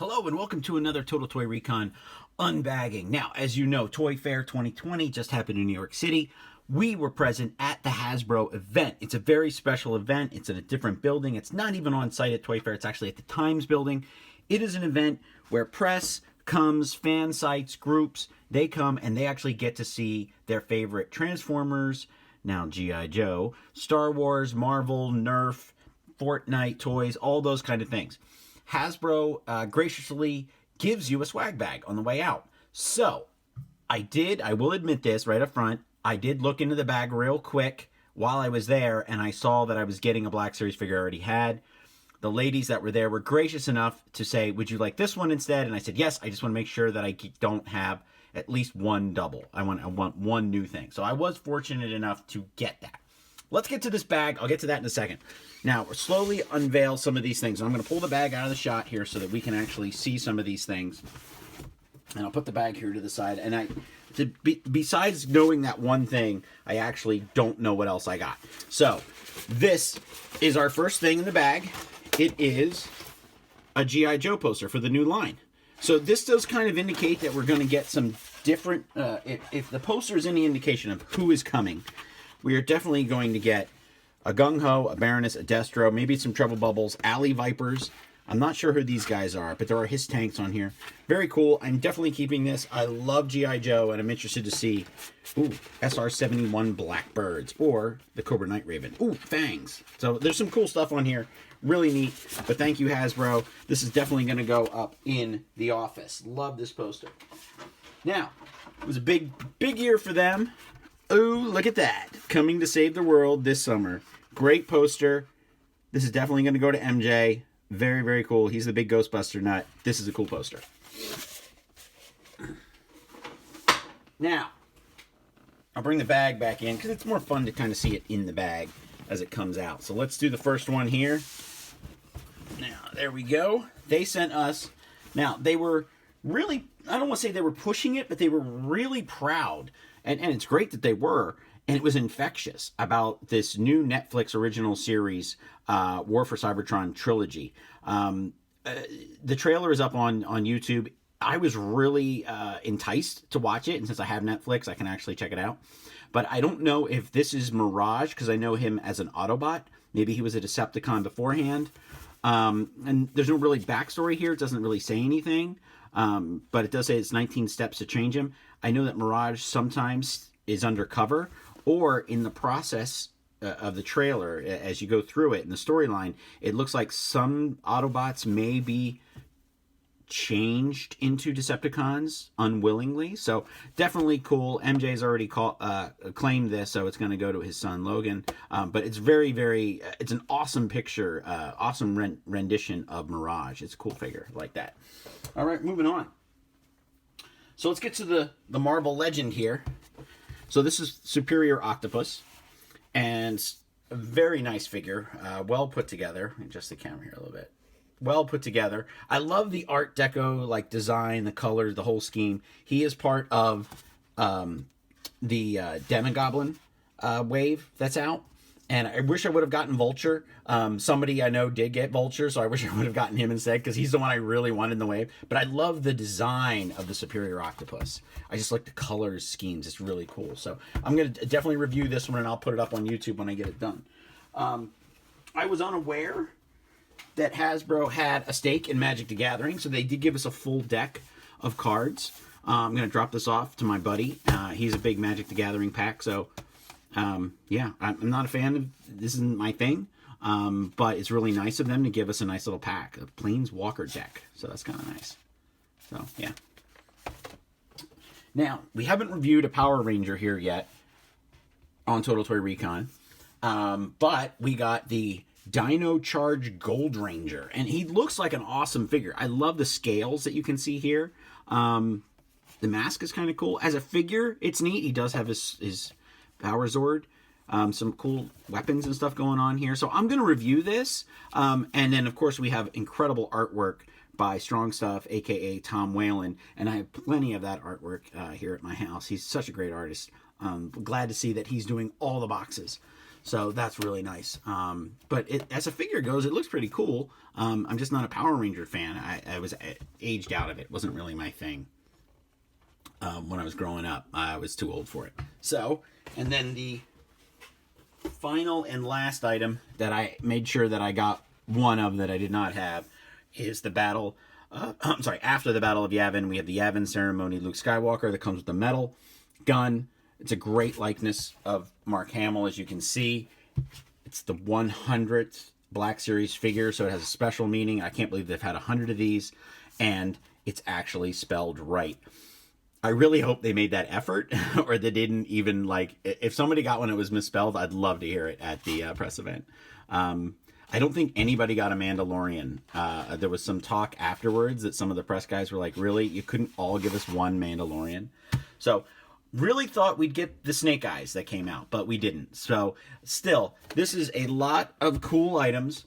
Hello and welcome to another Total Toy Recon unbagging. Now, as you know, Toy Fair 2020 just happened in New York City. We were present at the Hasbro event. It's a very special event. It's in a different building. It's not even on site at Toy Fair. It's actually at the Times building. It is an event where press comes, fan sites, groups, they come and they actually get to see their favorite Transformers, now G.I. Joe, Star Wars, Marvel, Nerf, Fortnite toys, all those kind of things. Hasbro graciously gives you a swag bag on the way out. So, I will admit this right up front, I did look into the bag real quick while I was there, and I saw that I was getting a Black Series figure I already had. The ladies that were there were gracious enough to say, would you like this one instead? And I said, yes, I just want to make sure that I don't have at least one double. I want one new thing. So I was fortunate enough to get that. Let's get to this bag. I'll get to that in a second. Now, we'll slowly unveil some of these things. I'm going to pull the bag out of the shot here so that we can actually see some of these things. And I'll put the bag here to the side. And besides knowing that one thing, I actually don't know what else I got. So, this is our first thing in the bag. It is a G.I. Joe poster for the new line. So, this does kind of indicate that we're going to get some different... if the poster is any indication of who is coming, we are definitely going to get a Gung-Ho, a Baroness, a Destro, maybe some Trouble Bubbles, Alley Vipers. I'm not sure who these guys are, but there are his tanks on here. Very cool. I'm definitely keeping this. I love G.I. Joe, and I'm interested to see, SR-71 Blackbirds, or the Cobra Night Raven. Fangs. So there's some cool stuff on here. Really neat, but thank you, Hasbro. This is definitely going to go up in the office. Love this poster. Now, it was a big year for them. Ooh, look at that. Coming to save the world this summer. Great poster. This is definitely going to go to MJ. Very, very cool. He's the big Ghostbuster nut. This is a cool poster. Now, I'll bring the bag back in because it's more fun to kind of see it in the bag as it comes out. So let's do the first one here. Now, there we go. They sent us... Now, they were really... I don't want to say they were pushing it, but they were really proud. And it's great that they were, and it was infectious about this new Netflix original series, War for Cybertron Trilogy. The trailer is up on YouTube. I was really enticed to watch it, and since I have Netflix, I can actually check it out. But I don't know if this is Mirage, because I know him as an Autobot. Maybe he was a Decepticon beforehand. And there's no really backstory here. It doesn't really say anything. But it does say it's 19 steps to change him. I know that Mirage sometimes is undercover, or in the process of the trailer, as you go through it in the storyline, it looks like some Autobots may be changed into Decepticons unwillingly. So definitely cool. MJ's already claimed this, so it's going to go to his son Logan. But it's very, very, it's an awesome picture, awesome rendition of Mirage. It's a cool figure like that. All right, moving on. So let's get to the Marvel Legend here. So this is Superior Octopus, and a very nice figure, well put together. Adjust the camera here a little bit. Well put together. I love the Art Deco like design, the colors, the whole scheme. He is part of the Demogoblin wave that's out. And I wish I would have gotten Vulture. Somebody I know did get Vulture, so I wish I would have gotten him instead, because he's the one I really wanted in the wave. But I love the design of the Superior Octopus. I just like the colors schemes. It's really cool. So I'm going to definitely review this one, and I'll put it up on YouTube when I get it done. I was unaware that Hasbro had a stake in Magic the Gathering, so they did give us a full deck of cards. I'm going to drop this off to my buddy. He's a big Magic the Gathering pack, so... yeah, I'm not a fan of, this isn't my thing, but it's really nice of them to give us a nice little pack, a Planeswalker deck, so that's kind of nice. So, yeah. Now, we haven't reviewed a Power Ranger here yet on Total Toy Recon, but we got the Dino Charge Gold Ranger, and he looks like an awesome figure. I love the scales that you can see here. The mask is kind of cool. As a figure, it's neat. He does have his Power Zord, some cool weapons and stuff going on here. So I'm going to review this. And then, of course, we have incredible artwork by Strong Stuff, a.k.a. Tom Whalen. And I have plenty of that artwork here at my house. He's such a great artist. Glad to see that he's doing all the boxes. So that's really nice. But as a figure goes, it looks pretty cool. I'm just not a Power Ranger fan. I was aged out of it. It wasn't really my thing. When I was growing up, I was too old for it. So, and then the final and last item that I made sure that I got one of that I did not have is the battle. After the Battle of Yavin, we have the Yavin Ceremony Luke Skywalker that comes with the metal gun. It's a great likeness of Mark Hamill, as you can see. It's the 100th Black Series figure, so it has a special meaning. I can't believe they've had 100 of these, and it's actually spelled right. I really hope they made that effort, or they didn't even, like, if somebody got one that was misspelled, I'd love to hear it at the press event. I don't think anybody got a Mandalorian. There was some talk afterwards that some of the press guys were like, really? You couldn't all give us one Mandalorian? So, really thought we'd get the Snake Eyes that came out, but we didn't. So, still, this is a lot of cool items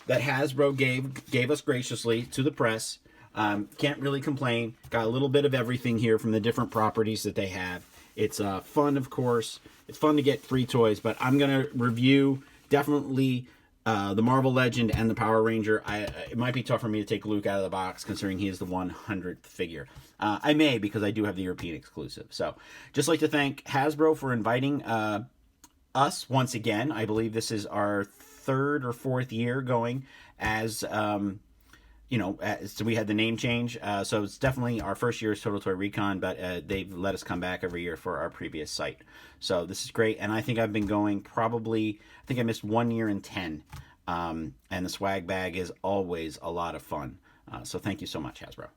that Hasbro gave us graciously to the press. Can't really complain. Got a little bit of everything here from the different properties that they have. It's fun, of course. It's fun to get free toys, but I'm going to review definitely the Marvel Legend and the Power Ranger. It might be tough for me to take Luke out of the box, considering he is the 100th figure. I may, because I do have the European exclusive. So, just like to thank Hasbro for inviting us once again. I believe this is our 3rd or 4th year going as, so we had the name change. So, it's definitely our first year's Total Toy Recon, but they've let us come back every year for our previous site. So, this is great. And I think I've been going I think I missed 1 year in 10. And the swag bag is always a lot of fun. So, thank you so much, Hasbro.